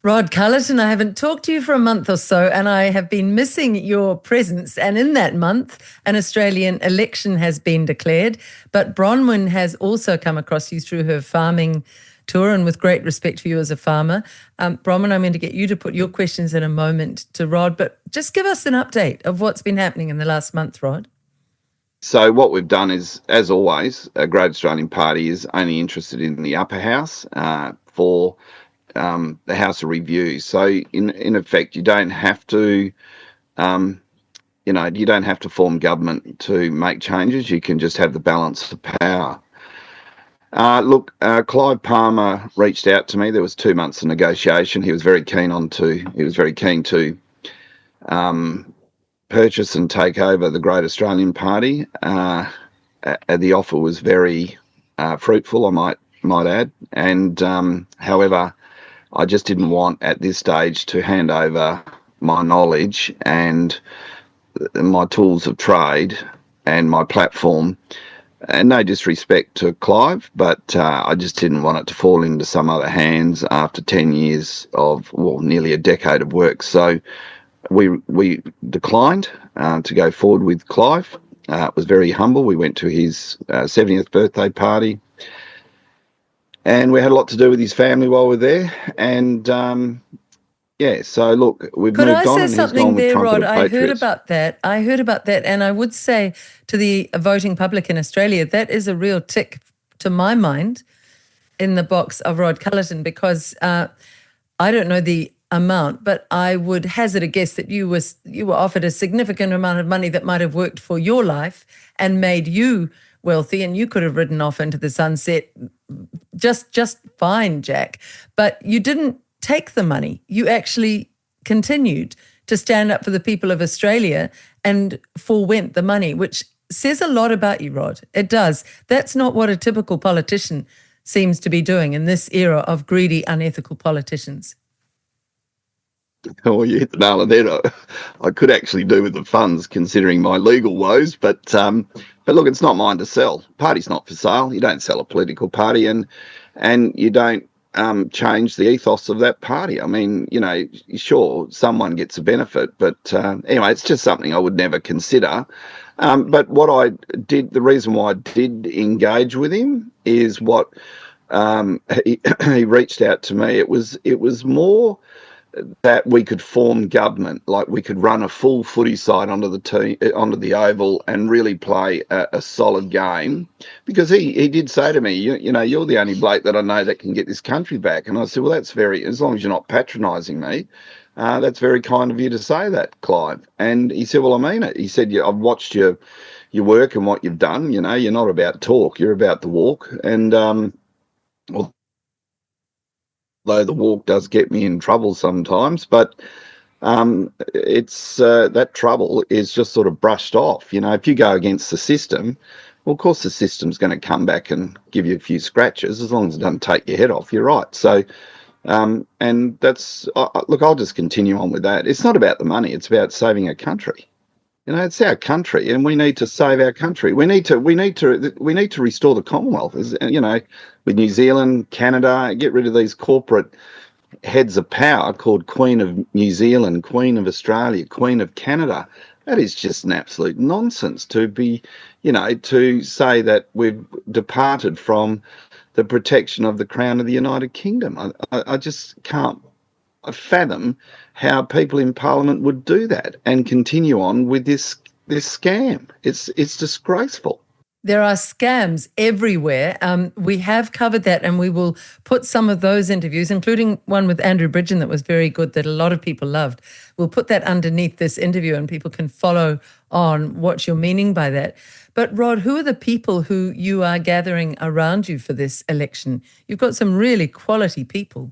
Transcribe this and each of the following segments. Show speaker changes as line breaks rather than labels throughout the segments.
Rod Culleton, I haven't talked to you for a month or so, and I have been missing your presence. And in that month, an Australian election has been declared. But Bronwyn has also come across you through her farming tour, and with great respect for you as a farmer. Bronwyn, I'm going to get you to put your questions in a moment to Rod, but just give us an update of what's been happening in the last month, Rod.
So what we've done is, as always, a Great Australian Party is only interested in the upper house for the House of Review. So in effect, you don't have to, you don't have to form government to make changes. You can just have the balance of power. Clive Palmer reached out to me. There was 2 months of negotiation. He was very keen to purchase and take over the Great Australian Party. The offer was very fruitful, I might add. And however, I just didn't want at this stage to hand over my knowledge and my tools of trade and my platform. And no disrespect to Clive, but I just didn't want it to fall into some other hands after 10 years of, nearly a decade of work. So we declined to go forward with Clive. It was very humble. We went to his 70th birthday party, and we had a lot to do with his family while we were there. And so look, we've
Could
moved
I
on,
say
and he's
something
gone with
there,
Trumpet
Rod?
of
I heard
Patriots.
about that. And I would say to the voting public in Australia, that is a real tick to my mind in the box of Rod Culleton, because I don't know the amount, but I would hazard a guess that you were offered a significant amount of money that might have worked for your life and made you wealthy, and you could have ridden off into the sunset just fine, Jack. But you didn't take the money. You actually continued to stand up for the people of Australia and forwent the money, which says a lot about you, Rod. It does. That's not what a typical politician seems to be doing in this era of greedy, unethical politicians.
Oh, you hit the nail on the head. I could actually do with the funds, considering my legal woes. But look, it's not mine to sell. Party's not for sale. You don't sell a political party, and you don't change the ethos of that party. I mean, sure, someone gets a benefit, but anyway, it's just something I would never consider. But what I did, the reason why I did engage with him is what he reached out to me. It was more that we could form government, like we could run a full footy side onto the oval and really play a solid game. Because he did say to me, you're the only bloke that I know that can get this country back. And I said, well, as long as you're not patronising me, that's very kind of you to say that, Clive. And he said, well, I mean it. He said, I've watched your work and what you've done. You're not about talk, you're about the walk. And although the walk does get me in trouble sometimes, but it's that trouble is just sort of brushed off. If you go against the system, well, of course the system's going to come back and give you a few scratches. As long as it doesn't take your head off, you're right. So, and that's look, I'll just continue on with that. It's not about the money; it's about saving a country. It's our country, and we need to save our country. We need to restore the Commonwealth. With New Zealand, Canada, get rid of these corporate heads of power called Queen of New Zealand, Queen of Australia, Queen of Canada. That is just an absolute nonsense to be, to say that we've departed from the protection of the Crown of the United Kingdom. I just can't fathom how people in Parliament would do that and continue on with this scam. It's disgraceful.
There are scams everywhere. We have covered that, and we will put some of those interviews, including one with Andrew Bridgen that was very good, that a lot of people loved. We'll put that underneath this interview and people can follow on what you're meaning by that. But Rod, who are the people who you are gathering around you for this election? You've got some really quality people.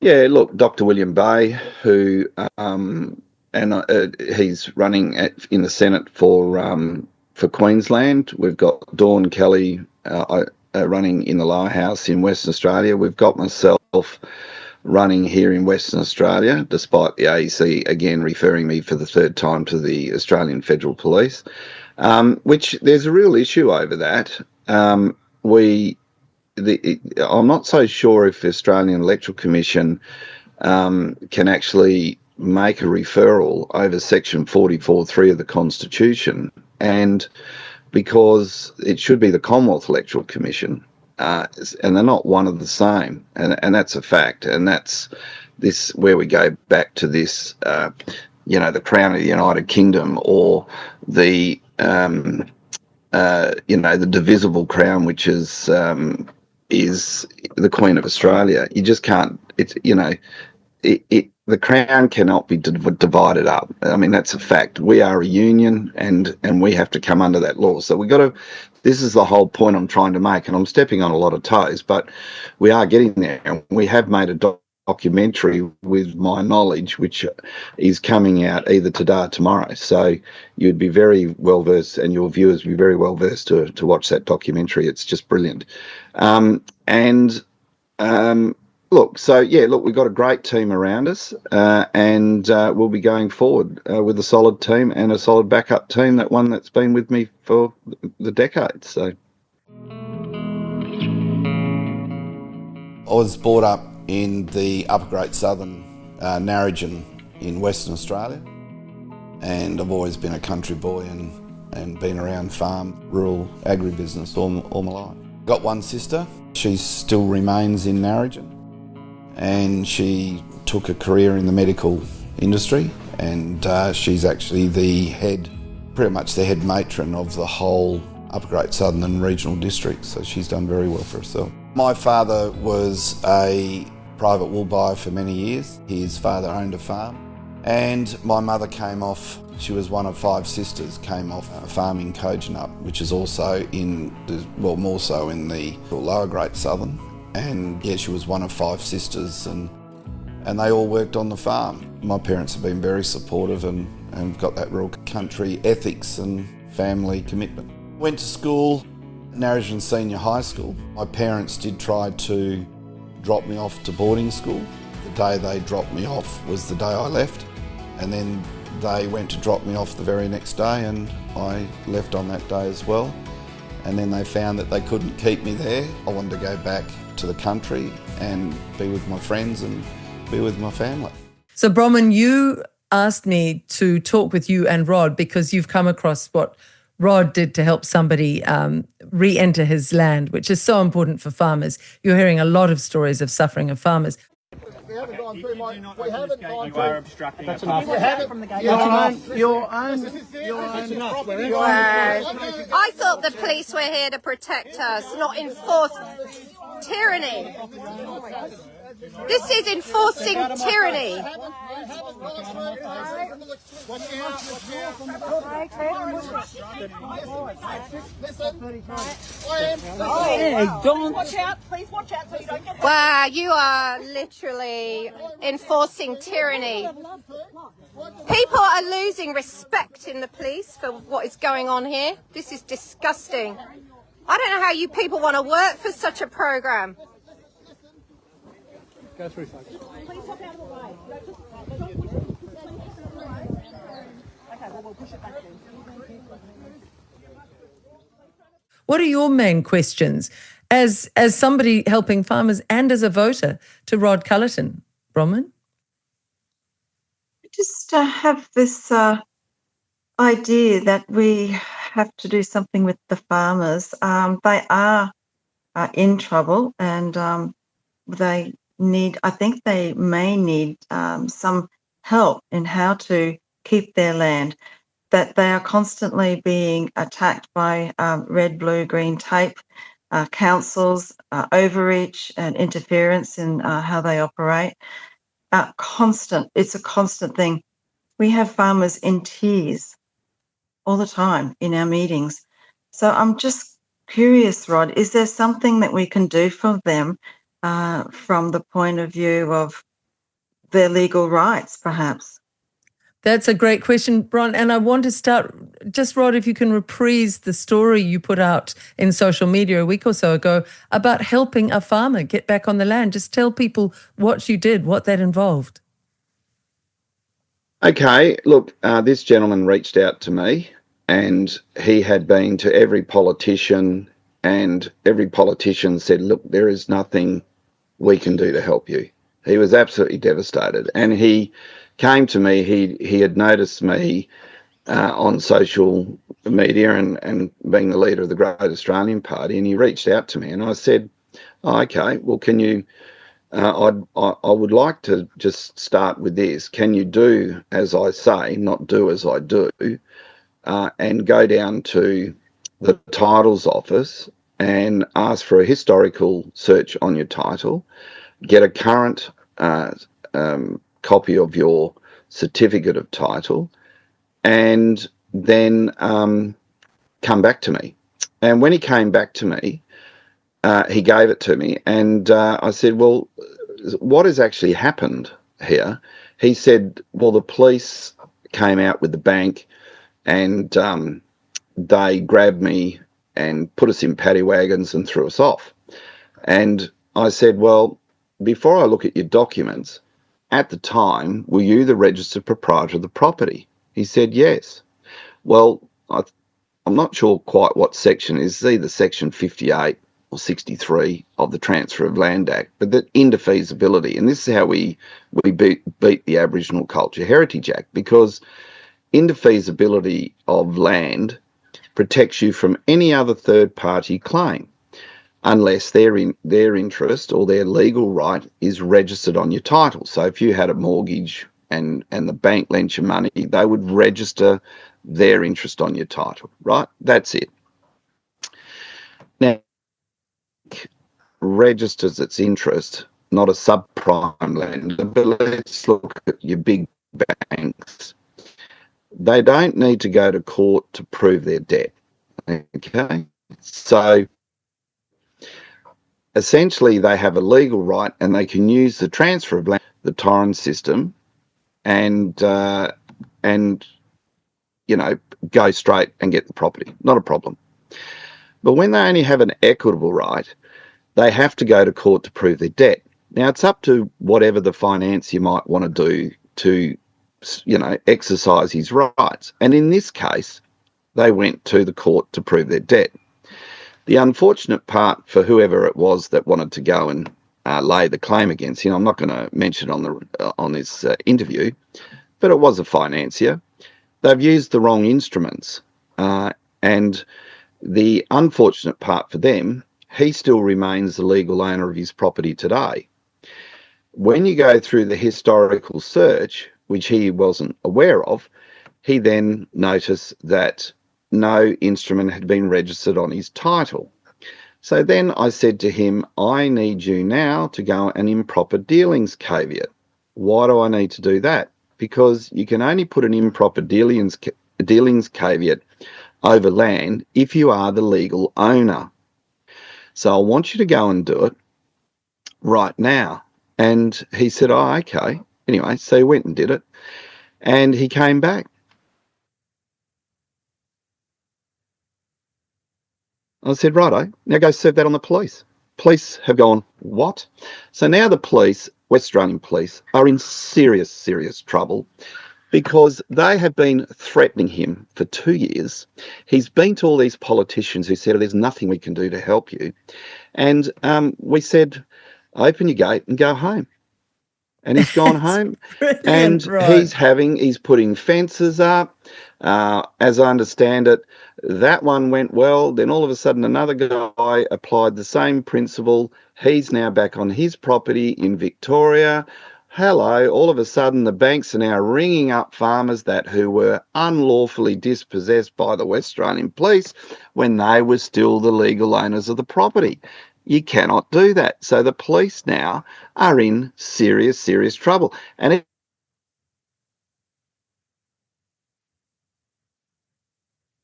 Yeah, look, Dr. William Bay, who he's running in the Senate for Queensland. We've got Dawn Kelly running in the lower house in Western Australia. We've got myself running here in Western Australia, despite the AEC again referring me for the third time to the Australian Federal Police, which there's a real issue over that. I'm not so sure if the Australian Electoral Commission can actually make a referral over Section 44(3) of the Constitution, and because it should be the Commonwealth Electoral Commission, and they're not one of the same, and that's a fact, and that's this where we go back to this, the Crown of the United Kingdom, or the the divisible crown, which is the Queen of Australia. You just can't. The crown cannot be divided up. I mean, that's a fact. We are a union, and we have to come under that law. So we got to. This is the whole point I'm trying to make, and I'm stepping on a lot of toes, but we are getting there. And we have made a documentary with my knowledge, which is coming out either today or tomorrow. So you'd be very well versed, and your viewers would be very well versed to watch that documentary. It's just brilliant. Look, we've got a great team around us, and we'll be going forward with a solid team and a solid backup team, that's been with me for the decades. So
I was brought up in the upper Great Southern Narrogin in Western Australia, and I've always been a country boy and been around farm, rural agribusiness all my life. Got one sister. She still remains in Narrogin, and she took a career in the medical industry, and she's actually pretty much the head matron of the whole Upper Great Southern and Regional District, so she's done very well for herself. My father was a private wool buyer for many years. His father owned a farm, and my mother she was one of 5 sisters, came off a farm in Kojonup, which is also more so in the lower Great Southern. And yeah, she was one of 5 sisters, and they all worked on the farm. My parents have been very supportive and got that real country ethics and family commitment. Went to school, Narrogin Senior High School. My parents did try to drop me off to boarding school. The day they dropped me off was the day I left, and then they went to drop me off the very next day, and I left on that day as well. And then they found that they couldn't keep me there. I wanted to go back to the country and be with my friends and be with my family.
So Bronwyn, you asked me to talk with you and Rod because you've come across what Rod did to help somebody re-enter his land, which is so important for farmers. You're hearing a lot of stories of suffering of farmers.
We haven't gone through my. We haven't gone through.
You are obstructing.
That's enough.
We haven't from the gate.
Your own.
I thought the police were here to protect us, not enforce tyranny. This is enforcing tyranny.
Don't watch out, please watch out so you don't get hurt.
Wow, you are literally enforcing tyranny. People are losing respect in the police for what is going on here. This is disgusting. I don't know how you people want to work for such a program.
Go through, folks.
Please walk out of the way. Don't push it. Okay, well, we'll push it back then.
What are your main questions as somebody helping farmers and as a voter to Rod Culleton, Bronwyn?
Just have this idea that we have to do something with the farmers. They are in trouble, and they may need some help in how to keep their land, that they are constantly being attacked by red, blue, green tape, councils, overreach and interference in how they operate. It's a constant thing. We have farmers in tears all the time in our meetings. So I'm just curious, Rod, is there something that we can do for them from the point of view of their legal rights, perhaps?
That's a great question, Bron. And I want to start, just Rod, if you can reprise the story you put out in social media a week or so ago about helping a farmer get back on the land. Just tell people what you did, what that involved.
Okay, look, this gentleman reached out to me, and he had been to every politician, and every politician said, look, there is nothing we can do to help you. He was absolutely devastated, and he came to me. He had noticed me on social media and being the leader of the Great Australian Party, and he reached out to me, and I said, oh, okay, well, can you, I would like to just start with this. Can you do as I say, not do as I do, and go down to the titles office and ask for a historical search on your title, get a current copy of your certificate of title, and then come back to me. And when he came back to me, he gave it to me, and I said, well, what has actually happened here? He said, well, the police came out with the bank and they grabbed me and put us in paddy wagons and threw us off. And I said, well, before I look at your documents, at the time, were you the registered proprietor of the property? He said, yes. Well, I'm not sure quite what section it is. It's either section 58 or 63 of the Transfer of Land Act, but the indefeasibility, and this is how we beat the Aboriginal Culture Heritage Act, because indefeasibility of land protects you from any other third-party claim unless their interest or their legal right is registered on your title. So if you had a mortgage and the bank lent you money, they would register their interest on your title, right? That's it. Now, registers its interest, not a subprime lender, but let's look at your big banks. They don't need to go to court to prove their debt, okay? So essentially they have a legal right and they can use the transfer of land, the torrent system, and you know, go straight and get the property. Not a problem. But when they only have an equitable right, they have to go to court to prove their debt. Now, it's up to whatever the financier might want to do to, you know, exercise his rights. And in this case, they went to the court to prove their debt. The unfortunate part for whoever it was that wanted to go and lay the claim against him, I'm not going to mention on this interview, but it was a financier. They've used the wrong instruments, and the unfortunate part for them, he still remains the legal owner of his property today. When you go through the historical search, which he wasn't aware of, he then noticed that no instrument had been registered on his title. So then I said to him, I need you now to go an improper dealings caveat. Why do I need to do that? Because you can only put an improper dealings caveat over land if you are the legal owner. So I want you to go and do it right now. And he said, oh, okay. Anyway, so he went and did it. And he came back. I said, righto, now go serve that on the police. Police have gone, what? So now the police, West Australian police, are in serious, serious trouble because they have been threatening him for 2 years. He's been to all these politicians who said, oh, there's nothing we can do to help you. And we said, open your gate and go home. And he's gone home. And
Rod.
he's putting fences up. As I understand it, that one went well. Then all of a sudden another guy applied the same principle. He's now back on his property in Victoria. Hello, all of a sudden the banks are now ringing up farmers who were unlawfully dispossessed by the West Australian police when they were still the legal owners of the property. You cannot do that. So the police now are in serious, serious trouble. And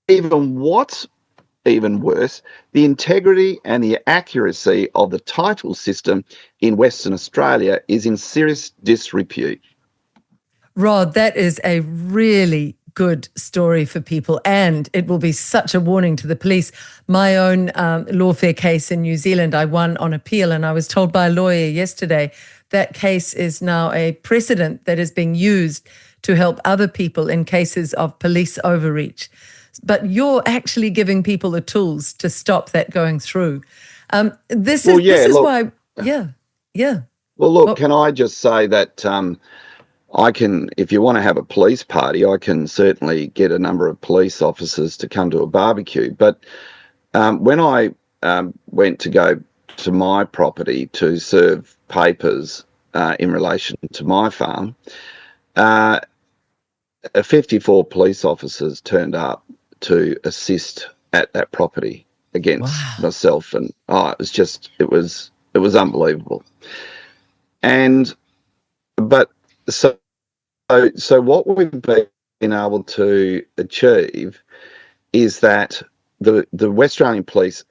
what's even worse, the integrity and the accuracy of the title system in Western Australia is in serious disrepute.
Rod, that is a really good story for people, and it will be such a warning to the police. My own lawfare case in New Zealand, I won on appeal, and I was told by a lawyer yesterday that case is now a precedent that is being used to help other people in cases of police overreach. But you're actually giving people the tools to stop that going through. This is why, yeah.
Well, look,
Well,
can I just say that I can, if you want to have a police party, I can certainly get a number of police officers to come to a barbecue. But when I went to go to my property to serve papers in relation to my farm, 54 police officers turned up to assist at that property against
wow.
myself, and it was unbelievable. And but so what we've been able to achieve is that the West Australian Police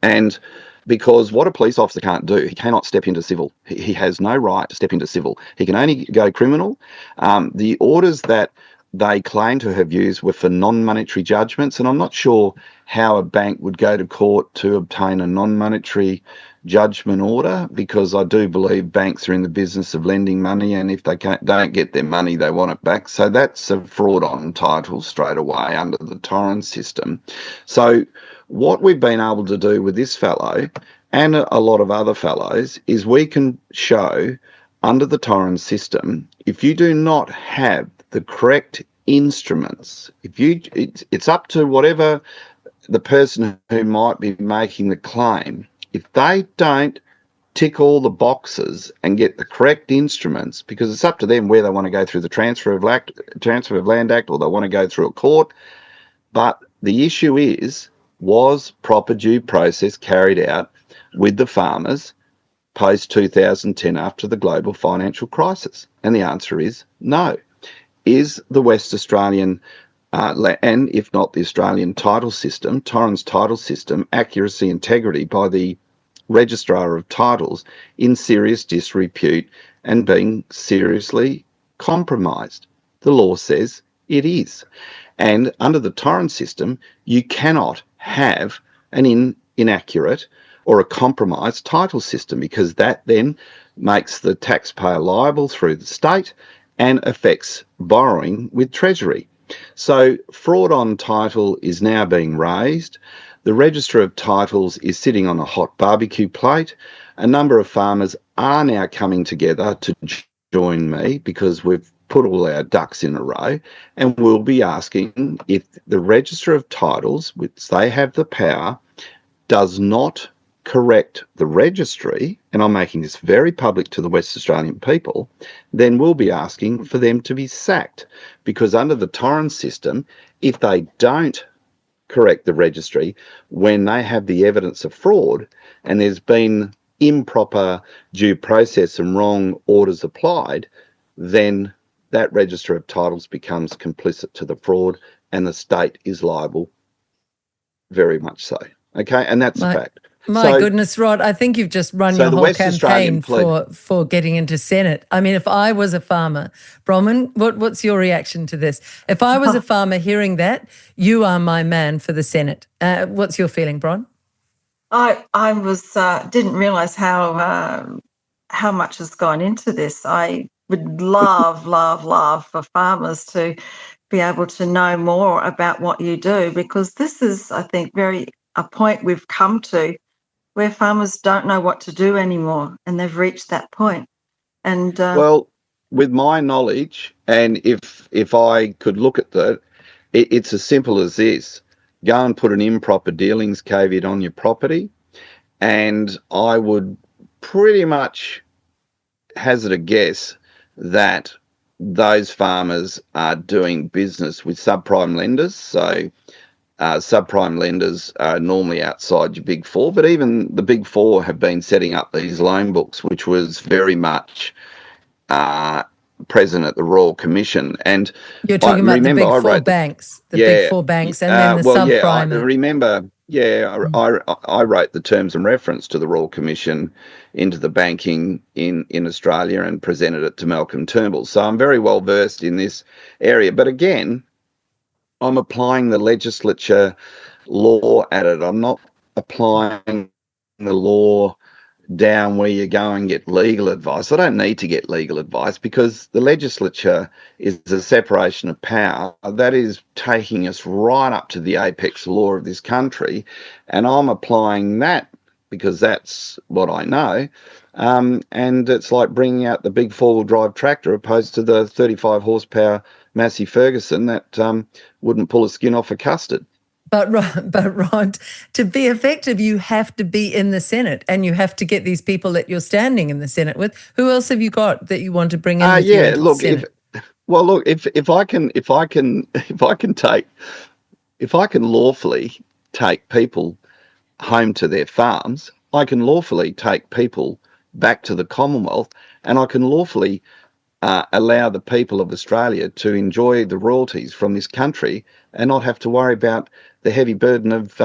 and because what a police officer can't do, he cannot step into civil. He has no right to step into civil. He can only go criminal. The orders that they claim to have used were for non-monetary judgments, and I'm not sure how a bank would go to court to obtain a non-monetary judgment order, because I do believe banks are in the business of lending money, and if they don't get their money, they want it back. So that's a fraud on title straight away under the Torrens system. So what we've been able to do with this fellow and a lot of other fellows is we can show under the Torrens system, if you do not have the correct instruments, it's up to whatever the person who might be making the claim, if they don't tick all the boxes and get the correct instruments, because it's up to them where they want to go through the Transfer of Land Act or they want to go through a court. But the issue is, was proper due process carried out with the farmers post 2010 after the global financial crisis? And the answer is no. Is the West Australian and if not the Australian title system, Torrens title system, accuracy integrity by the registrar of titles in serious disrepute and being seriously compromised? The law says it is. And under the Torrens system, you cannot have an inaccurate or a compromised title system, because that then makes the taxpayer liable through the state and affects borrowing with Treasury. So fraud on title is now being raised. The Register of Titles is sitting on a hot barbecue plate. A number of farmers are now coming together to join me because we've put all our ducks in a row, and we'll be asking if the Register of Titles, which they have the power, does not correct the registry, and I'm making this very public to the West Australian people, then we'll be asking for them to be sacked, because under the Torrens system, if they don't correct the registry when they have the evidence of fraud and there's been improper due process and wrong orders applied, then that Register of Titles becomes complicit to the fraud and the state is liable, very much so. Okay, and that's a fact.
My goodness, Rod, I think you've just run your whole campaign for getting into Senate. I mean, if I was a farmer, Bronwyn, what's your reaction to this? If I was a farmer hearing that, you are my man for the Senate. What's your feeling, Bron?
I didn't realise how much has gone into this. I would love for farmers to be able to know more about what you do, because this is, I think, a point we've come to where farmers don't know what to do anymore, and they've reached that point. And
well, with my knowledge, and if I could look at that, it's as simple as this: go and put an improper dealings caveat on your property, and I would pretty much hazard a guess that those farmers are doing business with subprime lenders. So subprime lenders are normally outside your big four, but even the big four have been setting up these loan books, which was very much present at the Royal Commission. And
you're talking about the big four banks, big four banks, and then the subprime.
I remember. I wrote the terms and reference to the Royal Commission into the banking in Australia and presented it to Malcolm Turnbull. So I'm very well versed in this area. But again, I'm applying the legislature law at it. I'm not applying the law down where you go and get legal advice. I don't need to get legal advice, because the legislature is a separation of power that is taking us right up to the apex law of this country, and I'm applying that because that's what I know. And it's like bringing out the big four-wheel drive tractor opposed to the 35 horsepower Massey Ferguson that wouldn't pull a skin off a custard.
But Rod, to be effective, you have to be in the Senate, and you have to get these people that you're standing in the Senate with. Who else have you got that you want to bring in with you into the Senate?
If I can lawfully take people home to their farms, I can lawfully take people back to the Commonwealth, and I can lawfully allow the people of Australia to enjoy the royalties from this country and not have to worry about the heavy burden of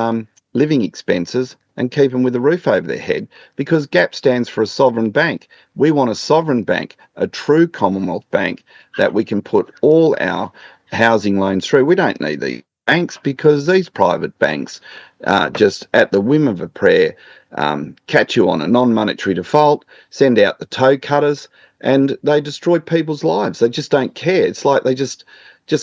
living expenses and keep them with a roof over their head, because GAP stands for a sovereign bank. We want a sovereign bank, a true Commonwealth bank that we can put all our housing loans through. We don't need these banks, because these private banks just at the whim of a prayer catch you on a non-monetary default, send out the toe cutters, and they destroy people's lives. They just don't care. It's like they just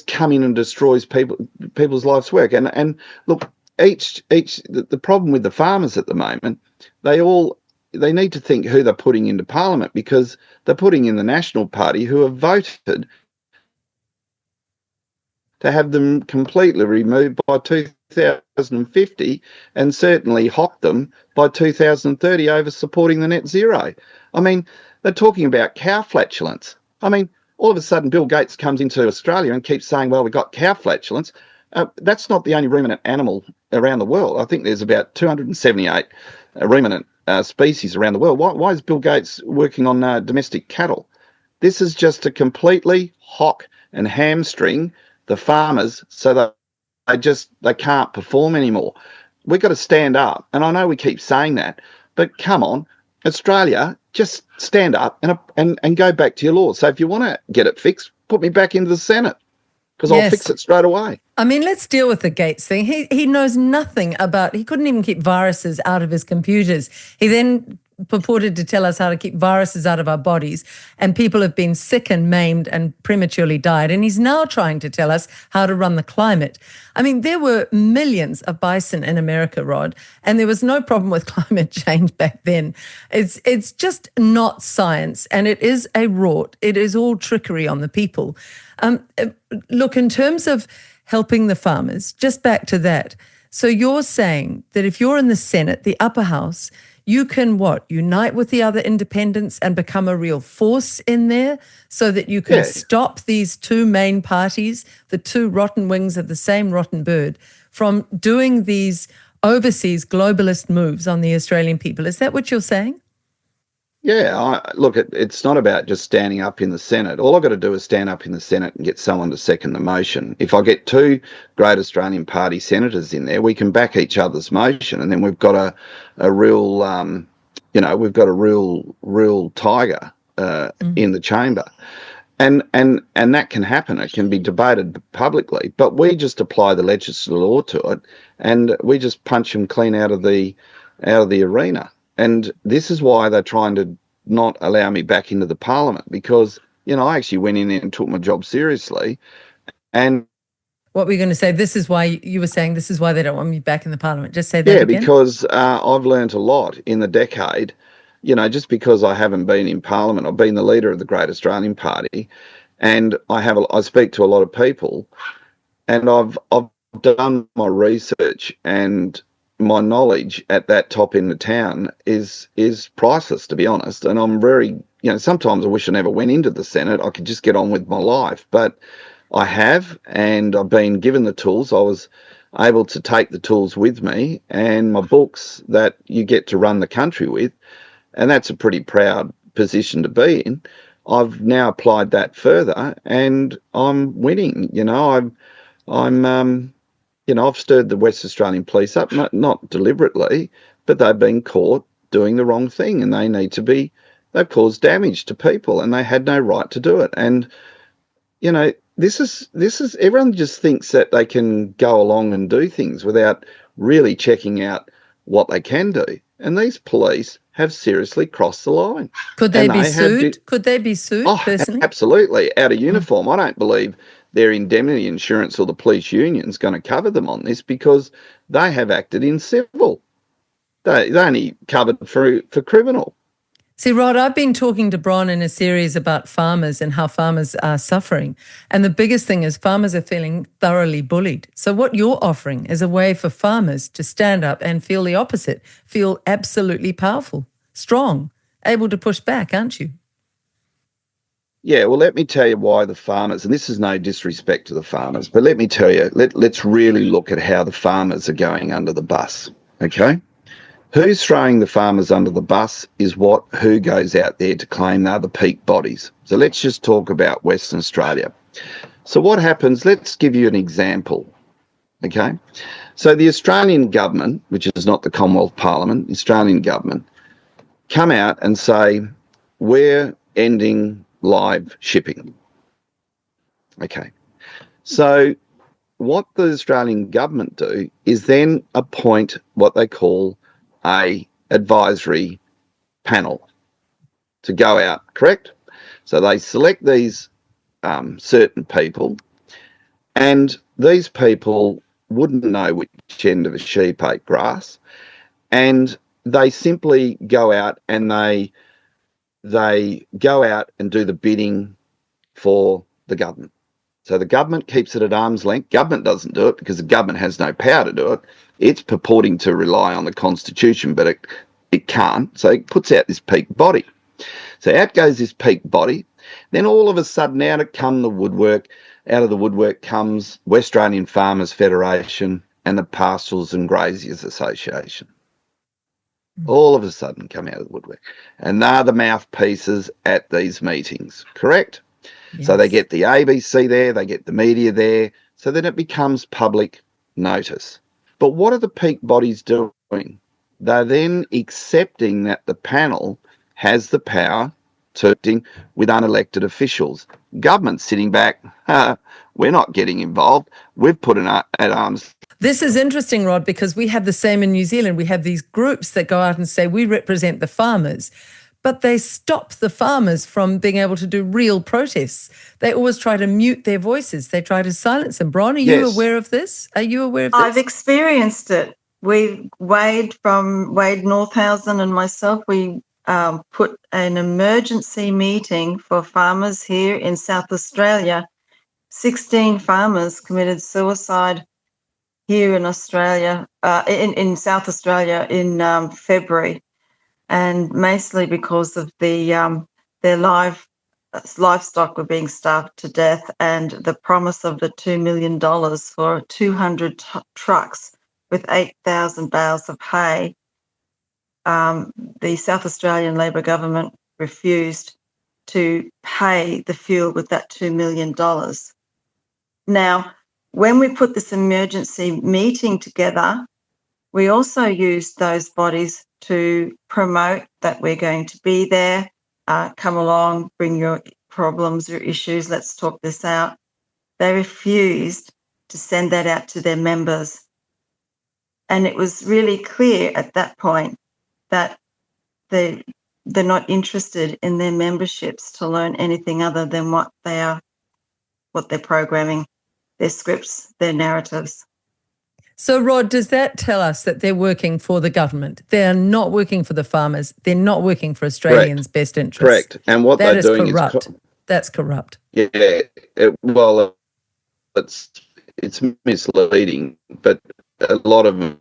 come in and destroys people's life's work. And look, the problem with the farmers at the moment, they need to think who they're putting into Parliament, because they're putting in the National Party, who have voted to have them completely removed by 2050, and certainly hock them by 2030 over supporting the net zero. I mean, they're talking about cow flatulence. I mean, all of a sudden Bill Gates comes into Australia and keeps saying, well, we've got cow flatulence. That's not the only ruminant animal around the world. I think there's about 278 ruminant species around the world. Why is Bill Gates working on domestic cattle? This is just to completely hock and hamstring the farmers so that they can't perform anymore. We've got to stand up. And I know we keep saying that, but come on, Australia, just stand up and go back to your laws. So if you want to get it fixed, put me back into the Senate, because I'll fix it straight away.
I mean, let's deal with the Gates thing. He knows nothing about, he couldn't even keep viruses out of his computers. He then purported to tell us how to keep viruses out of our bodies, and people have been sick and maimed and prematurely died. And he's now trying to tell us how to run the climate. I mean, there were millions of bison in America, Rod, and there was no problem with climate change back then. It's just not science, and it is a rort. It is all trickery on the people. Look, in terms of helping the farmers, just back to that. So you're saying that if you're in the Senate, the upper house, you can unite with the other independents and become a real force in there, so that you can stop these two main parties, the two rotten wings of the same rotten bird, from doing these overseas globalist moves on the Australian people. Is that what you're saying?
Yeah, look, it's not about just standing up in the Senate. All I've got to do is stand up in the Senate and get someone to second the motion. If I get two great Australian Party senators in there, we can back each other's motion, and then we've got a real, we've got a real tiger in the chamber, and that can happen. It can be debated publicly, but we just apply the legislative law to it, and we just punch them clean out of the arena. And this is why they're trying to not allow me back into the Parliament, because, I actually went in there and took my job seriously. And
what were you going to say? This is why you were saying this is why they don't want me back in the Parliament. Just say that again.
Yeah, because I've learned a lot in the decade. Just because I haven't been in Parliament, I've been the leader of the Great Australian Party, and I speak to a lot of people, and I've done my research, and my knowledge at that top end of town is priceless, to be honest. And I'm very, sometimes I wish I never went into the Senate. I could just get on with my life, but I have, and I've been given the tools. I was able to take the tools with me, and my books that you get to run the country with, and that's a pretty proud position to be in. I've now applied that further, and I'm winning. I've stirred the West Australian Police up, not deliberately, but they've been caught doing the wrong thing, and they've caused damage to people, and they had no right to do it. And, this is everyone just thinks that they can go along and do things without really checking out what they can do. And these police have seriously crossed the line.
Could they be sued? Could they be sued personally?
Absolutely, out of uniform. I don't believe their indemnity insurance or the police union is going to cover them on this, because they have acted in civil. They only covered for criminal.
See, Rod, I've been talking to Bron in a series about farmers and how farmers are suffering. And the biggest thing is farmers are feeling thoroughly bullied. So what you're offering is a way for farmers to stand up and feel the opposite, feel absolutely powerful, strong, able to push back, aren't you?
Yeah, well, let me tell you why the farmers, and this is no disrespect to the farmers, but let me tell you, let's really look at how the farmers are going under the bus, okay? Who's throwing the farmers under the bus is who goes out there to claim they're the peak bodies. So let's just talk about Western Australia. So what happens, let's give you an example, okay? So the Australian government, which is not the Commonwealth Parliament, the Australian government, come out and say, we're ending live shipping. Okay. So what the Australian government do is then appoint what they call a advisory panel to go out, correct? So they select these certain people, and these people wouldn't know which end of a sheep ate grass, and they simply go out and they go out and do the bidding for the government. So the government keeps it at arm's length. Government doesn't do it because the government has no power to do it. It's purporting to rely on the Constitution, but it can't. So it puts out this peak body. So out goes this peak body. Then all of a sudden out of the woodwork comes West Australian Farmers Federation and the Pastorals and Graziers Association. All of a sudden come out of the woodwork. And they're the mouthpieces at these meetings, correct? Yes. So they get the ABC there, they get the media there, so then it becomes public notice. But what are the peak bodies doing? They're then accepting that the panel has the power to deal with unelected officials. Government sitting back, we're not getting involved. We've put it at arm's.
This is interesting, Rod, because we have the same in New Zealand. We have these groups that go out and say, we represent the farmers, but they stop the farmers from being able to do real protests. They always try to mute their voices. They try to silence them. Bron, are you aware of this? Are you aware of this?
I've experienced it. Wade Northhausen and myself, we put an emergency meeting for farmers here in South Australia. 16 farmers committed suicide here in Australia, in South Australia in February, and mostly because of their livestock were being starved to death, and the promise of the $2 million for 200 trucks with 8,000 bales of hay. The South Australian Labor government refused to pay the fuel with that $2 million. Now, when we put this emergency meeting together, we also used those bodies to promote that we're going to be there, come along, bring your problems, your issues, let's talk this out. They refused to send that out to their members. And it was really clear at that point that they're not interested in their memberships to learn anything other than what they're programming, their scripts, their narratives.
So, Rod, does that tell us that they're working for the government? They're not working for the farmers. They're not working for Australians' best interests.
Correct. And what they're doing
corrupt. That's corrupt.
Yeah. It's misleading, but a lot of them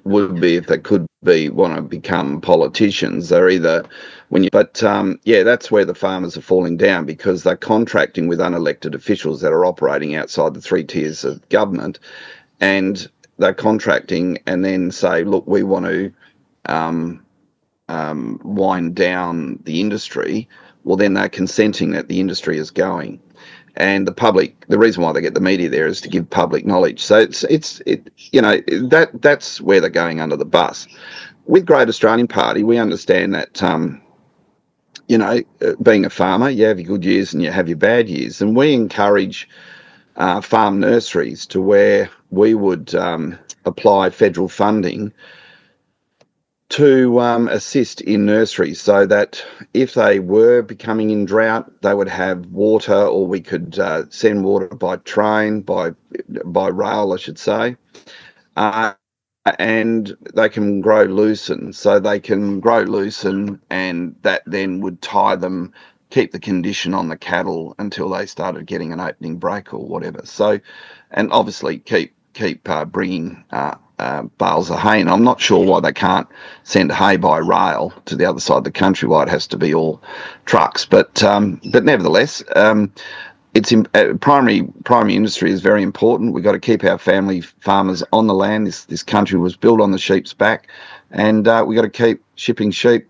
would be, if they could be, want to become politicians. They're either that's where the farmers are falling down, because they're contracting with unelected officials that are operating outside the three tiers of government, and they're contracting and then say, look, we want to wind down the industry. Well, then they're consenting that the industry is going. And the reason why they get the media there is to give public knowledge. So that's where they're going under the bus. With Great Australian Party, we understand that, being a farmer, you have your good years and you have your bad years. And we encourage farm nurseries to where we would apply federal funding to assist in nurseries, so that if they were becoming in drought, they would have water, or we could send water by train, by rail, I should say. and they can grow lucerne. So they can grow lucerne, and that then would tie them, keep the condition on the cattle until they started getting an opening break or whatever. So, and obviously keep bringing bales of hay. And I'm not sure why they can't send hay by rail to the other side of the country. Why it has to be all trucks, but nevertheless. It's primary industry is very important. We've got to keep our family farmers on the land. This country was built on the sheep's back, and we've got to keep shipping sheep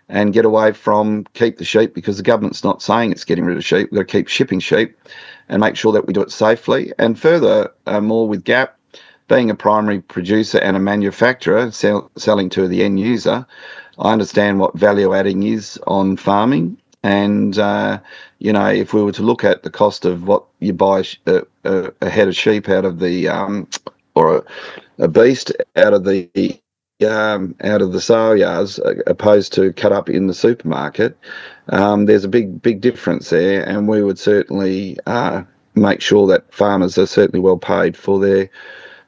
and get away from keep the sheep, because the government's not saying it's getting rid of sheep. We've got to keep shipping sheep and make sure that we do it safely. And further, more with GAP, being a primary producer and a manufacturer selling to the end user, I understand what value adding is on farming. And, if we were to look at the cost of what you buy a head of sheep out of the, or a beast out of the sale yards, opposed to cut up in the supermarket, there's a big difference there. And we would certainly make sure that farmers are certainly well paid for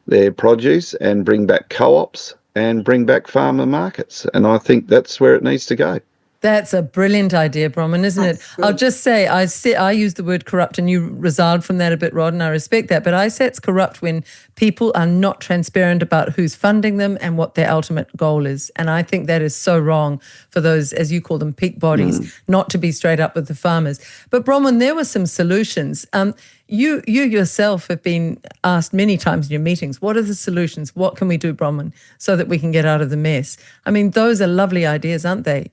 their produce, and bring back co-ops and bring back farmer markets. And I think that's where it needs to go.
That's a brilliant idea, Bronwyn, isn't it? I'll just say, I use the word corrupt, and you resiled from that a bit, Rod, and I respect that. But I say it's corrupt when people are not transparent about who's funding them and what their ultimate goal is. And I think that is so wrong for those, as you call them, peak bodies, not to be straight up with the farmers. But Bronwyn, there were some solutions. You yourself have been asked many times in your meetings, what are the solutions? What can we do, Bronwyn, so that we can get out of the mess? I mean, those are lovely ideas, aren't they?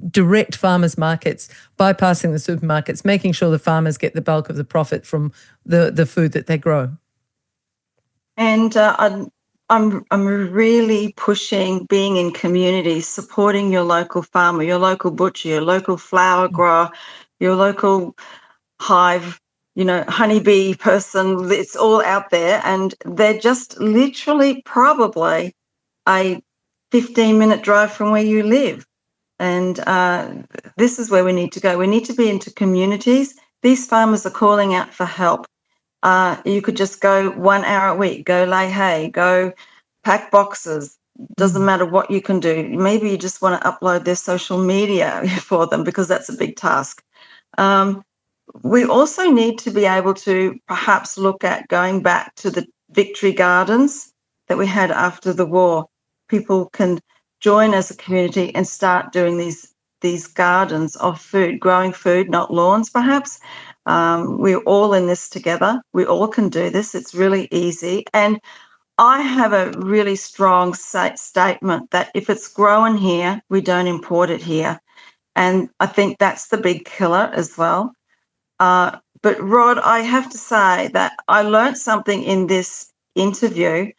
Direct farmers markets, bypassing the supermarkets, making sure the farmers get the bulk of the profit from the food that they grow.
And I'm really pushing being in communities, supporting your local farmer, your local butcher, your local flower grower, your local hive, honeybee person. It's all out there, and they're just literally probably a 15-minute drive from where you live. And this is where we need to go. We need to be into communities. These farmers are calling out for help. You could just go 1 hour a week, go lay hay, go pack boxes. Doesn't matter what you can do. Maybe you just want to upload their social media for them, because that's a big task. We also need to be able to perhaps look at going back to the victory gardens that we had after the war. People can join as a community and start doing these gardens of food, growing food, not lawns perhaps. We're all in this together. We all can do this. It's really easy. And I have a really strong statement that if it's grown here, we don't import it here. And I think that's the big killer as well. But Rod, I have to say that I learned something in this interview,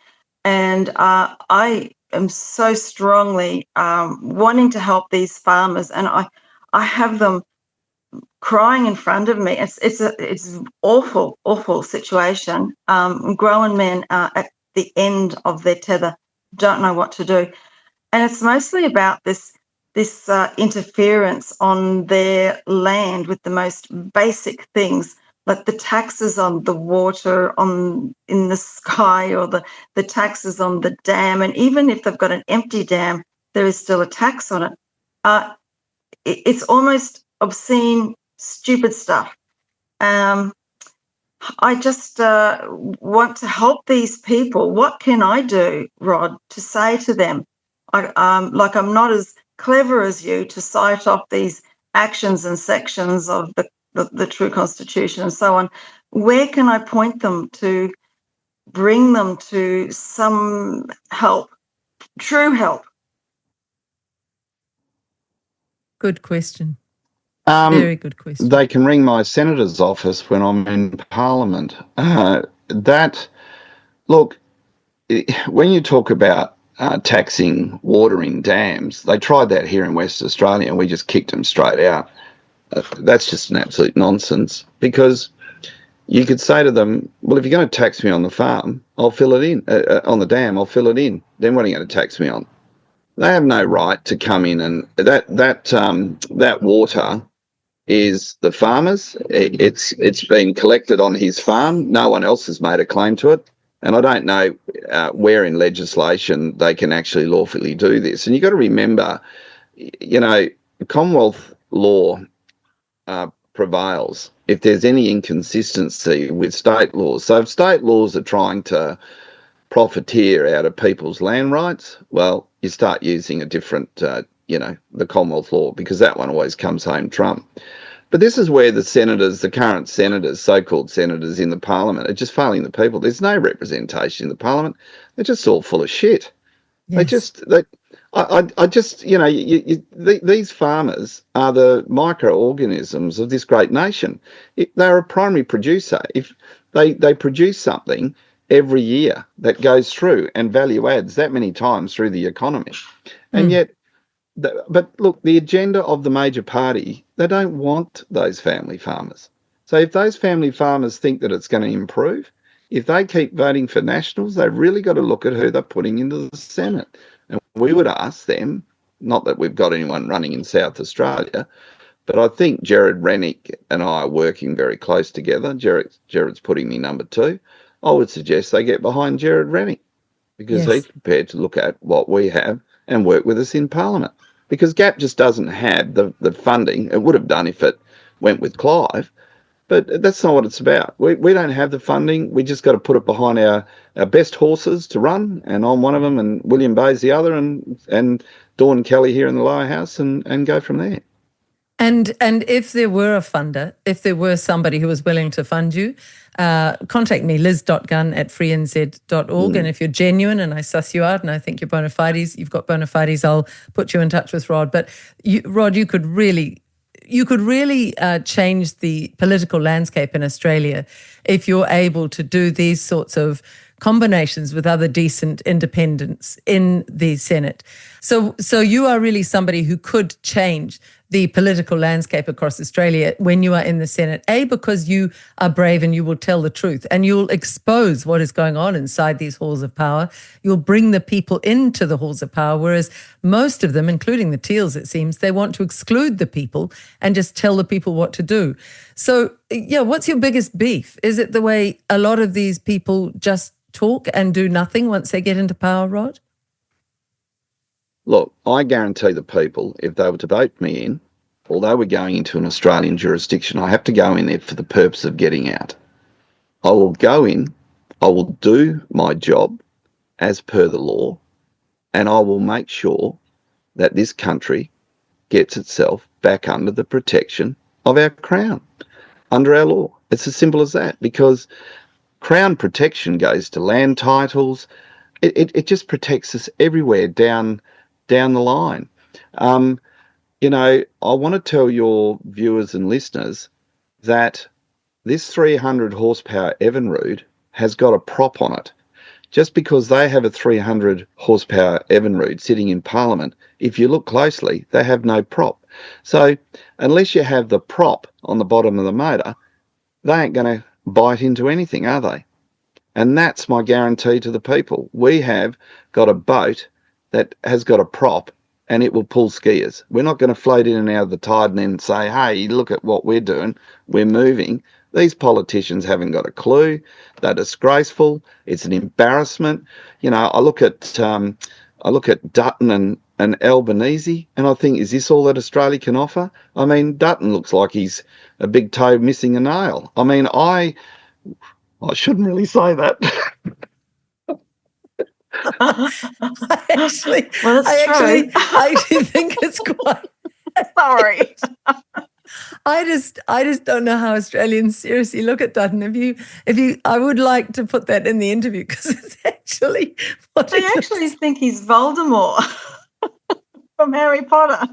and I am so strongly wanting to help these farmers, and I have them crying in front of me. It's awful situation. Grown men are at the end of their tether, don't know what to do, and it's mostly about this interference on their land with the most basic things, like the taxes on the water in the sky, or the taxes on the dam. And even if they've got an empty dam, there is still a tax on it. It's almost obscene, stupid stuff. I just want to help these people. What can I do, Rod, to say to them? I'm not as clever as you to cite off these actions and sections of the true constitution and so on. Where can I point them to bring them to some help, true help?
Good question. Very good question.
They can ring my senator's office when I'm in Parliament. Look, when you talk about taxing water in dams, they tried that here in Western Australia and we just kicked them straight out. That's just an absolute nonsense, because you could say to them, well, if you're going to tax me on the farm, I'll fill it in. On the dam, I'll fill it in. Then what are you going to tax me on? They have no right to come in, and that water is the farmer's. It's been collected on his farm. No one else has made a claim to it. And I don't know where in legislation they can actually lawfully do this. And you've got to remember, Commonwealth law prevails if there's any inconsistency with state laws. So if state laws are trying to profiteer out of people's land rights, well, you start using a different, the Commonwealth law, because that one always comes home trump. But this is where the senators, the current senators, so-called senators in the parliament, are just failing the people. There's no representation in the parliament. They're just all full of shit.
Yes.
These farmers are the microorganisms of this great nation. They're a primary producer. If they produce something every year that goes through and value adds that many times through the economy, and yet, but look, the agenda of the major party, they don't want those family farmers. So if those family farmers think that it's going to improve, if they keep voting for Nationals, they've really got to look at who they're putting into the Senate. And we would ask them, not that we've got anyone running in South Australia, but I think Jared Rennick and I are working very close together. Jared's putting me number 2. I would suggest they get behind Jared Rennick, because he's prepared to look at what we have and work with us in Parliament. Because GAP just doesn't have the funding. It would have done if it went with Clive, but that's not what it's about. We don't have the funding. We just got to put it behind our best horses to run, and I'm one of them, and William Bay's the other, and Dawn Kelly here in the lower house, and go from there.
And if there were a funder, if there were somebody who was willing to fund you, contact me, liz.gunn@freenz.org. And if you're genuine and I suss you out and I think you're bona fides, you've got bona fides, I'll put you in touch with Rod. But Rod, you could really change the political landscape in Australia if you're able to do these sorts of combinations with other decent independents in the Senate. So you are really somebody who could change the political landscape across Australia when you are in the Senate, because you are brave and you will tell the truth and you'll expose what is going on inside these halls of power. You'll bring the people into the halls of power, whereas most of them, including the Teals, it seems, they want to exclude the people and just tell the people what to do. So, what's your biggest beef? Is it the way a lot of these people just talk and do nothing once they get into power, Rod?
Look, I guarantee the people, if they were to vote me in, although we're going into an Australian jurisdiction, I have to go in there for the purpose of getting out. I will go in, I will do my job as per the law, and I will make sure that this country gets itself back under the protection of our Crown, under our law. It's as simple as that, because Crown protection goes to land titles. It just protects us everywhere down the line. I want to tell your viewers and listeners that this 300 horsepower Evinrude has got a prop on it. Just because they have a 300 horsepower Evinrude sitting in Parliament, if you look closely, they have no prop. So unless you have the prop on the bottom of the motor, they ain't going to bite into anything, are they? And that's my guarantee to the people. We have got a boat that has got a prop and it will pull skiers. We're not going to float in and out of the tide and then say, hey, look at what we're doing. We're moving. These politicians haven't got a clue. They're disgraceful. It's an embarrassment. I look at Dutton and Albanese and I think, is this all that Australia can offer? I mean, Dutton looks like he's a big toe missing a nail. I mean, I shouldn't really say that.
I actually think it's quite.
Sorry.
I just don't know how Australians seriously look at Dutton. I would like to put that in the interview, because it's actually what
I actually think he's Voldemort from Harry Potter.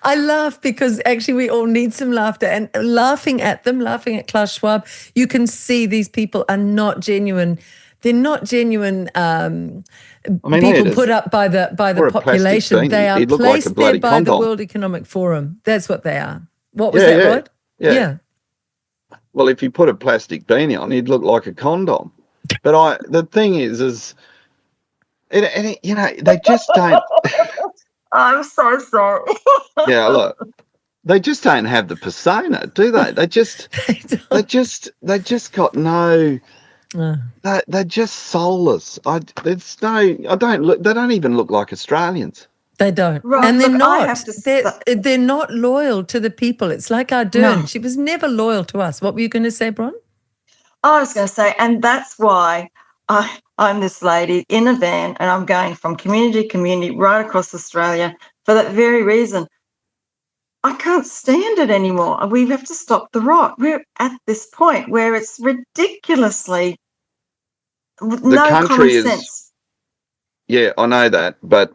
I laugh because actually we all need some laughter, and laughing at them, laughing at Klaus Schwab, you can see these people are not genuine. They're not genuine people put up by the population. They are placed there by the World Economic Forum. That's what they are. What was that, Rod? Yeah.
Well, if you put a plastic beanie on, he'd look like a condom. But the thing is they just don't.
I'm so sorry.
Yeah, look, they just don't have the persona, do they? They just got no. They're just soulless. I don't look. They don't even look like Australians.
They don't.
Right,
And they're
look, I
not.
have to
They're not loyal to the people. It's like Ardern.
No.
She was never loyal to us. What were you going to say, Bron?
I was going to say, and that's why I'm this lady in a van and I'm going from community to community right across Australia for that very reason. I can't stand it anymore. We have to stop the rot. We're at this point where it's ridiculously no
country
common
is-
sense.
Yeah, I know that, but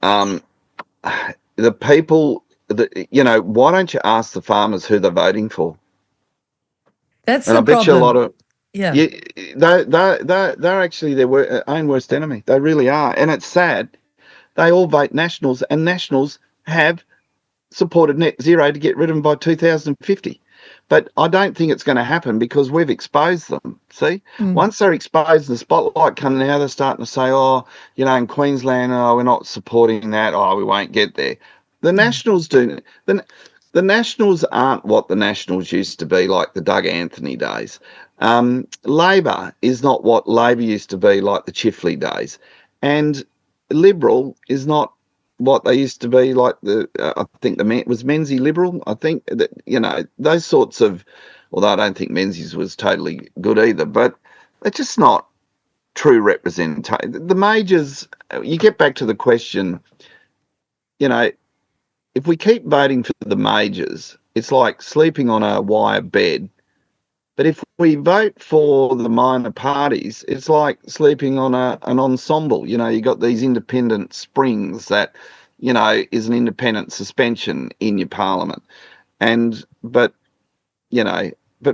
the people, why don't you ask the farmers who they're voting for?
That's
And
the
I bet
problem.
you a lot of
Yeah.
they're actually their own worst enemy. They really are, and it's sad. They all vote Nationals, and Nationals have supported net zero to get rid of them by 2050. But I don't think it's going to happen because we've exposed them. See, once they're exposed, the spotlight comes now, they're starting to say, oh, in Queensland, oh, we're not supporting that. Oh, we won't get there. The Nationals do. The Nationals aren't what the Nationals used to be, like the Doug Anthony days. Labor is not what Labor used to be, like the Chifley days. And Liberal is not what they used to be, like I think was Menzies Liberal. I think that, those sorts of, although I don't think Menzies was totally good either, but they're just not true representation. The majors, you get back to the question, if we keep voting for the majors, it's like sleeping on a wire bed. But if we vote for the minor parties, it's like sleeping on an ensemble. You got these independent springs that, is an independent suspension in your parliament. But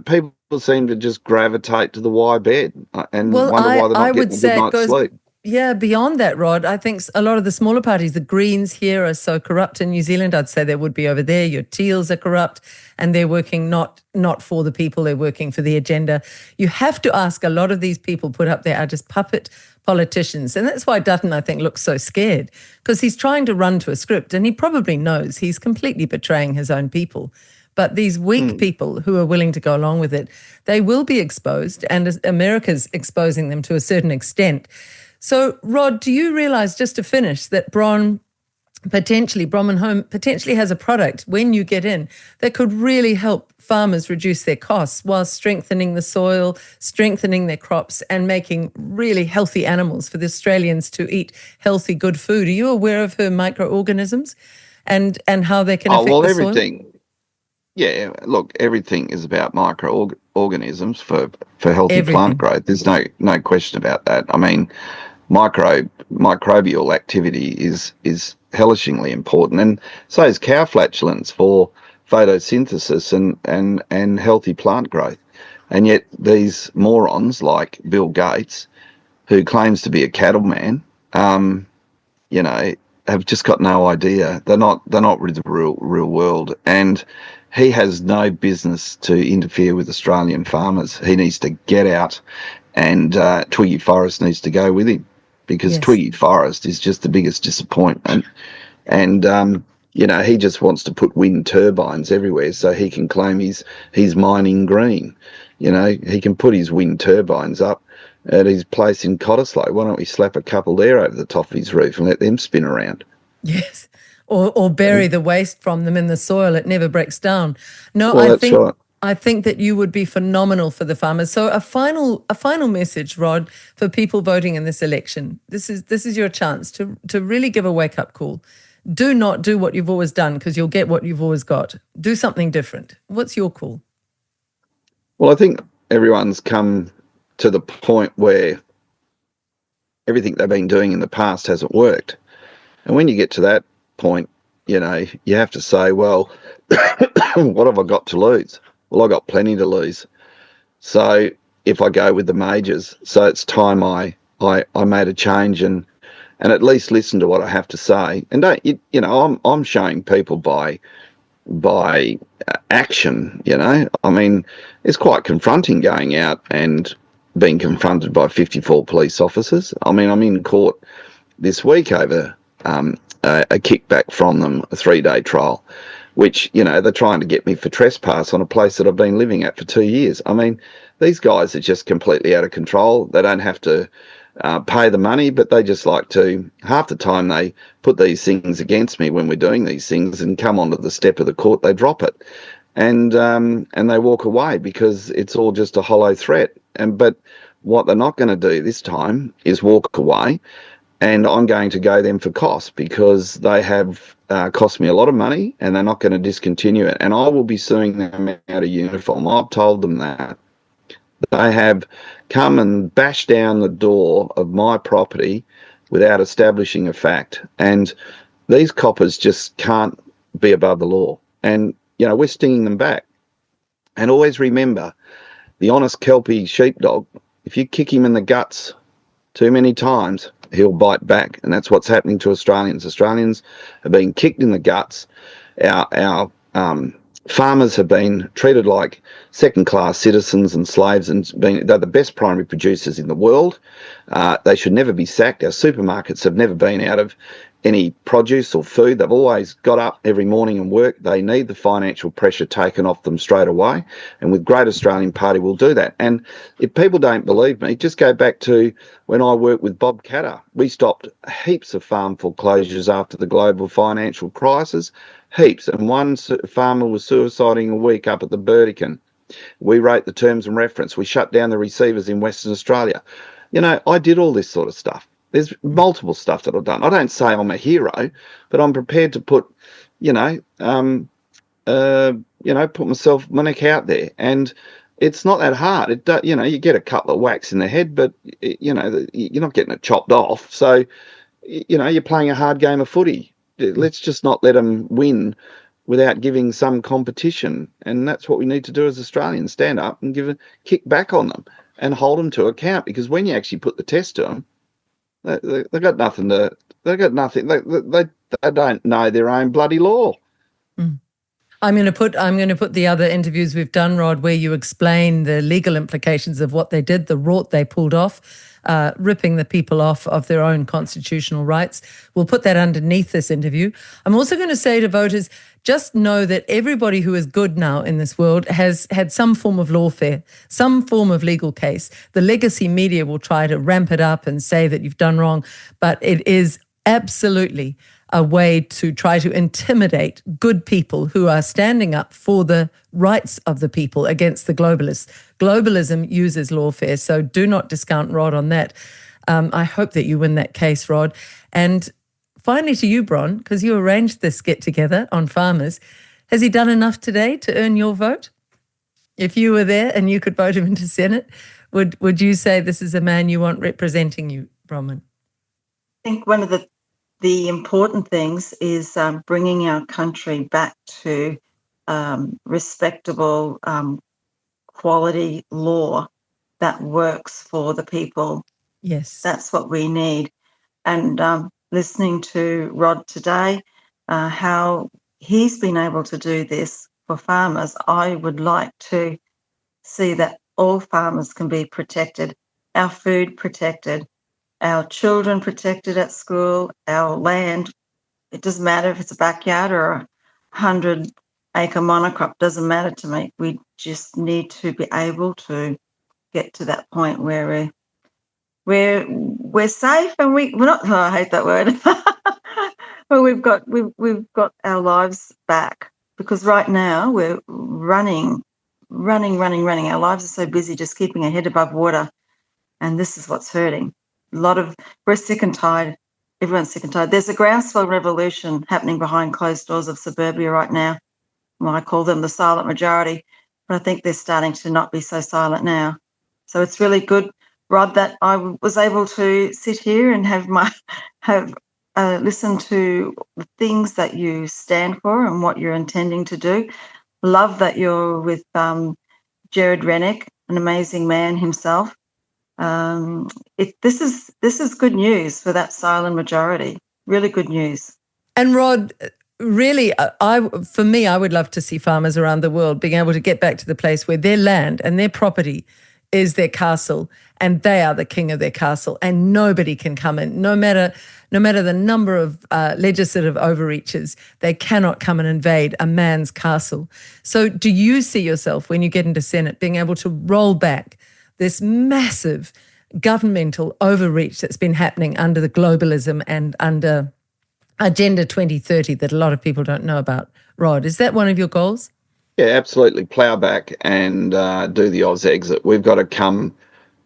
people seem to just gravitate to the wire bed and wonder why they're not getting a good night's sleep.
Yeah, beyond that, Rod, I think a lot of the smaller parties, the Greens here are so corrupt in New Zealand. I'd say they would be over there. Your Teals are corrupt and they're working not for the people, they're working for the agenda. You have to ask, a lot of these people put up there are just puppet politicians. And that's why Dutton, I think, looks so scared, because he's trying to run to a script and he probably knows he's completely betraying his own people. But these weak people who are willing to go along with it, they will be exposed, and America's exposing them to a certain extent. So, Rod, do you realise, just to finish, that Bronwyn Holm potentially has a product when you get in that could really help farmers reduce their costs while strengthening the soil, strengthening their crops, and making really healthy animals for the Australians to eat healthy, good food? Are you aware of her microorganisms and how they can affect the soil?
Everything. Yeah, look, everything is about microorganisms for healthy plant growth. There's no question about that. I mean, microbial activity is hellishingly important, and so is cow flatulence for photosynthesis and healthy plant growth. And yet these morons like Bill Gates, who claims to be a cattleman, have just got no idea. They're not with the real world, and he has no business to interfere with Australian farmers. He needs to get out, and Twiggy Forrest needs to go with him, because Twiggy Forrest is just the biggest disappointment. And he just wants to put wind turbines everywhere so he can claim he's mining green. He can put his wind turbines up at his place in Cottesloe. Why don't we slap a couple there over the top of his roof and let them spin around?
Yes, or bury the waste from them in the soil. It never breaks down. No,
well, that's right.
I think that you would be phenomenal for the farmers. So a final message, Rod, for people voting in this election. This is your chance to really give a wake-up call. Do not do what you've always done, because you'll get what you've always got. Do something different. What's your call?
Well, I think everyone's come to the point where everything they've been doing in the past hasn't worked. And when you get to that point, you have to say, well, what have I got to lose? Well, I got plenty to lose. So if I go with the majors, so it's time I made a change and at least listen to what I have to say. And I'm showing people by action. I mean, it's quite confronting going out and being confronted by 54 police officers. I mean, I'm in court this week over a kickback from them, a 3-day trial. which, you know, they're trying to get me for trespass on a place that I've been living at for 2 years. I mean, these guys are just completely out of control. They don't have to pay the money, but they just like to, half the time they put these things against me when we're doing these things, and come onto the step of the court, they drop it. And they walk away because it's all just a hollow threat. But what they're not going to do this time is walk away, and I'm going to go them for cost, because they have cost me a lot of money, and they're not going to discontinue it. And I will be suing them out of uniform. I've told them that. They have come and bashed down the door of my property without establishing a fact. And these coppers just can't be above the law. And, you know, we're stinging them back. And always remember, the honest Kelpie sheepdog, if you kick him in the guts too many times, he'll bite back. And that's what's happening to Australians. Australians are being kicked in the guts. Our farmers have been treated like second-class citizens and slaves, and they're the best primary producers in the world. They should never be sacked. Our supermarkets have never been out of any produce or food. They've always got up every morning and worked. They need the financial pressure taken off them straight away. And with Great Australian Party, we'll do that. And if people don't believe me, just go back to when I worked with Bob Catter. We stopped heaps of farm foreclosures after the global financial crisis, heaps. And one farmer was suiciding a week up at the Burdekin. We wrote the terms and reference. We shut down the receivers in Western Australia. You know, I did all this sort of stuff. There's multiple stuff that I've done. I don't say I'm a hero, but I'm prepared to put, put myself, my neck out there. And it's not that hard. You get a couple of whacks in the head, but, you're not getting it chopped off. So, you're playing a hard game of footy. Let's just not let them win without giving some competition. And that's what we need to do as Australians, stand up and kick back on them and hold them to account. Because when you actually put the test to them, they got nothing. They don't know their own bloody law.
I'm going to put the other interviews we've done, Rod, where you explain the legal implications of what they did, the rort they pulled off, ripping the people off of their own constitutional rights. We'll put that underneath this interview. I'm also going to say to voters, just know that everybody who is good now in this world has had some form of lawfare, some form of legal case. The legacy media will try to ramp it up and say that you've done wrong, but it is absolutely a way to try to intimidate good people who are standing up for the rights of the people against the globalists. Globalism uses lawfare, so do not discount Rod on that. I hope that you win that case, Rod. And finally to you, Bron, because you arranged this get-together on farmers, has he done enough today to earn your vote? If you were there and you could vote him into Senate, would you say this is a man you want representing you, Bronwyn?
I think one of the important things is bringing our country back to respectable, quality law that works for the people.
Yes.
That's what we need. And listening to Rod today, how he's been able to do this for farmers, I would like to see that all farmers can be protected, our food protected, our children protected at school, our land. It doesn't matter if it's a backyard or a 100-acre monocrop, doesn't matter to me. We just need to be able to get to that point where we're safe, and we're not. Oh, I hate that word. Well, we've got our lives back, because right now we're running. Our lives are so busy just keeping our head above water, and this is what's hurting. We're sick and tired. Everyone's sick and tired. There's a groundswell revolution happening behind closed doors of suburbia right now. Well, I call them the silent majority, but I think they're starting to not be so silent now. So it's really good, Rod, that I was able to sit here and have listen to the things that you stand for and what you're intending to do. Love that you're with Jared Rennick, an amazing man himself. This is good news for that silent majority. Really good news.
And Rod, really, I would love to see farmers around the world being able to get back to the place where their land and their property is their castle, and they are the king of their castle, and nobody can come in, no matter the number of legislative overreaches. They cannot come and invade a man's castle. So do you see yourself, when you get into Senate, being able to roll back this massive governmental overreach that's been happening under the globalism and under Agenda 2030 that a lot of people don't know about? Rod, is that one of your goals?
Yeah, absolutely. Plough back and do the Oz exit. We've got to come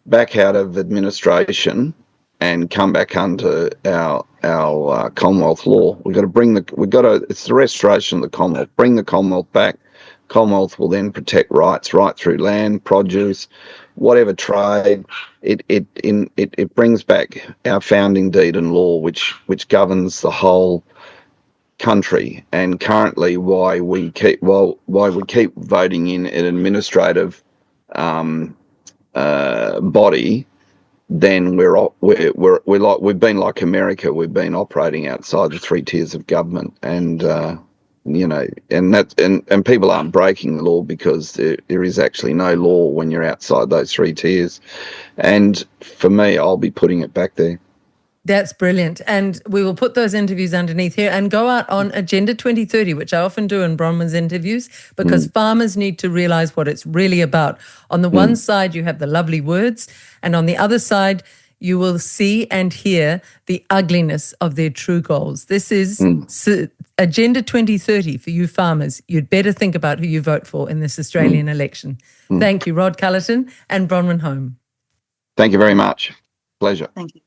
back out of administration and come back under our Commonwealth law. It's the restoration of the Commonwealth. Bring the Commonwealth back. Commonwealth will then protect rights right through land, produce, whatever trade. It brings back our founding deed and law, which governs the whole country, and currently why we keep voting in an administrative body. Then we've been like America. We've been operating outside the 3 tiers of government, and and people aren't breaking the law because there is actually no law when you're outside those 3 tiers. And for me, I'll be putting it back there.
That's brilliant. And we will put those interviews underneath here and go out on Agenda 2030, which I often do in Bronwyn's interviews, because farmers need to realise what it's really about. On the one side, you have the lovely words, and on the other side, you will see and hear the ugliness of their true goals. This is Agenda 2030 for you farmers. You'd better think about who you vote for in this Australian election. Thank you, Rod Culleton and Bronwyn Holm.
Thank you very much. Pleasure.
Thank you.